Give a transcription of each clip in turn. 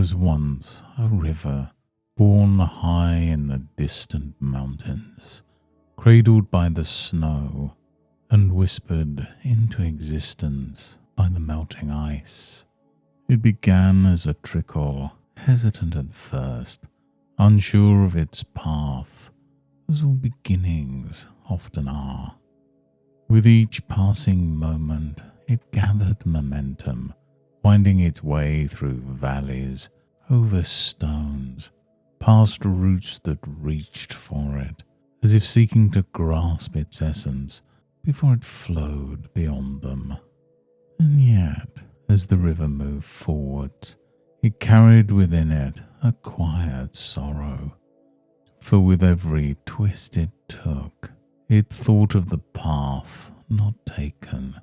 was once a river born high in the distant mountains, cradled by the snow and whispered into existence by the melting ice. It began as a trickle, hesitant at first, unsure of its path, as all beginnings often are. With each passing moment, it gathered momentum, winding its way through valleys, over stones, past roots that reached for it, as if seeking to grasp its essence before it flowed beyond them. And yet, as the river moved forward, it carried within it a quiet sorrow, for with every twist it took, it thought of the path not taken.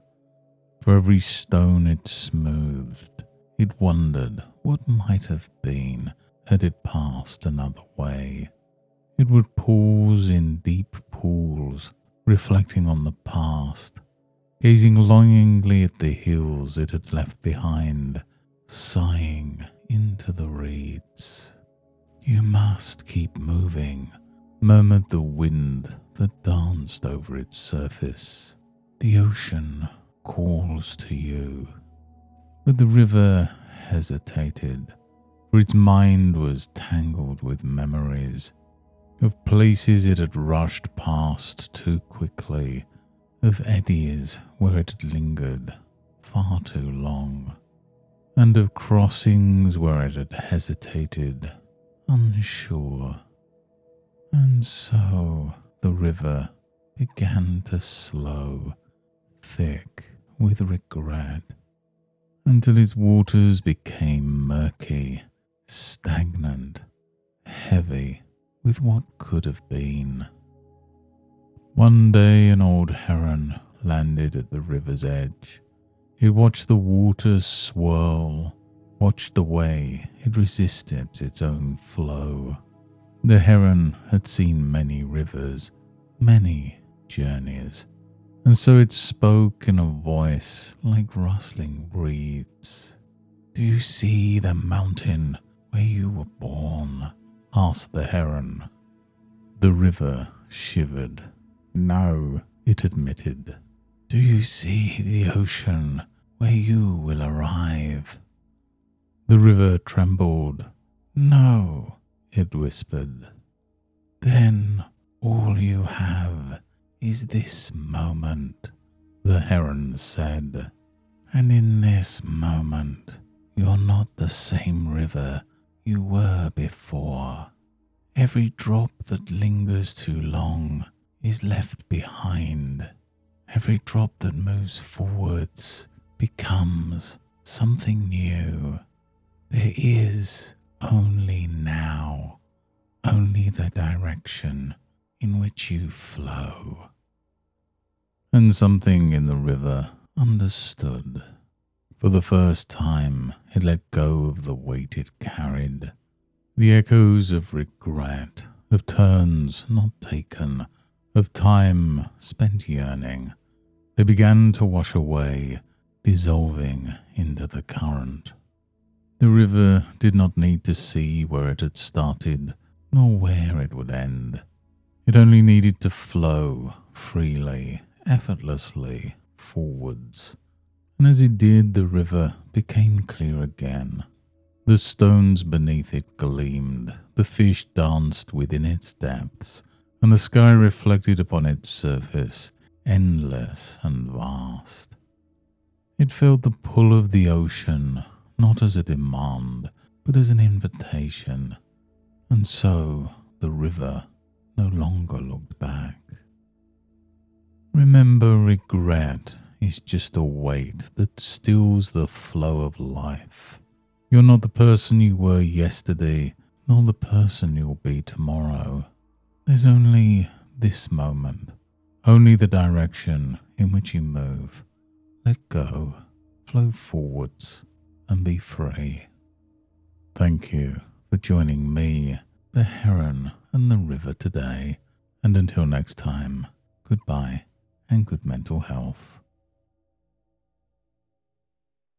For every stone it smoothed, it wondered what might have been had it passed another way. It would pause in deep pools, reflecting on the past, gazing longingly at the hills it had left behind, sighing into the reeds. "You must keep moving," murmured the wind that danced over its surface. "The ocean calls to you." But the river hesitated, for its mind was tangled with memories of places it had rushed past too quickly, of eddies where it had lingered far too long, and of crossings where it had hesitated, unsure. And so the river began to slow, thick with regret, until its waters became murky, stagnant, heavy with what could have been. One day an old heron landed at the river's edge. It watched the waters swirl, watched the way it resisted its own flow. The heron had seen many rivers, many journeys, and so it spoke in a voice like rustling reeds. "Do you see the mountain where you were born?" asked the heron. The river shivered. "No," it admitted. "Do you see the ocean where you will arrive?" The river trembled. "No," it whispered. "Then all you have is this moment," the heron said. "And in this moment, you're not the same river you were before. Every drop that lingers too long is left behind. Every drop that moves forwards becomes something new. There is only now, only the direction in which you flow." And something in the river understood. For the first time, it let go of the weight it carried. The echoes of regret, of turns not taken, of time spent yearning, they began to wash away, dissolving into the current. The river did not need to see where it had started, nor where it would end. It only needed to flow freely, effortlessly, forwards. And as it did, the river became clear again. The stones beneath it gleamed, the fish danced within its depths, and the sky reflected upon its surface, endless and vast. It felt the pull of the ocean, not as a demand, but as an invitation, and so the river no longer looked back. Remember, regret is just a weight that stills the flow of life. You're not the person you were yesterday, nor the person you'll be tomorrow. There's only this moment, only the direction in which you move. Let go, flow forwards, and be free. Thank you for joining me, the heron and the river today, and until next time, goodbye and good mental health.